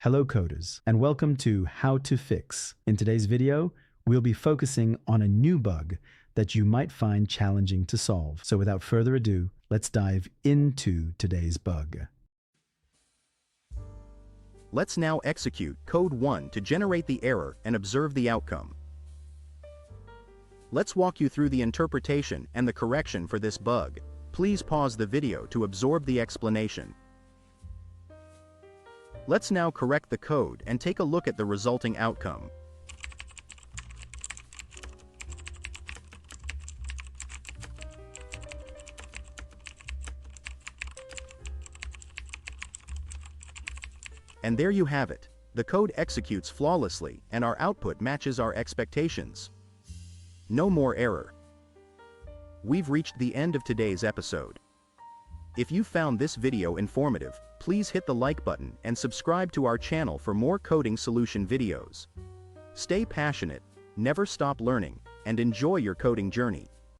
Hello coders, and welcome to How to Fix. In today's video, we'll be focusing on a new bug that you might find challenging to solve. So without further ado, let's dive into today's bug. Let's now execute code 1 to generate the error and observe the outcome. Let's walk you through the interpretation and the correction for this bug. Please pause the video to absorb the explanation. Let's now correct the code and take a look at the resulting outcome. And there you have it. The code executes flawlessly and our output matches our expectations. No more error. We've reached the end of today's episode. If you found this video informative, please hit the like button and subscribe to our channel for more coding solution videos. Stay passionate, never stop learning, and enjoy your coding journey.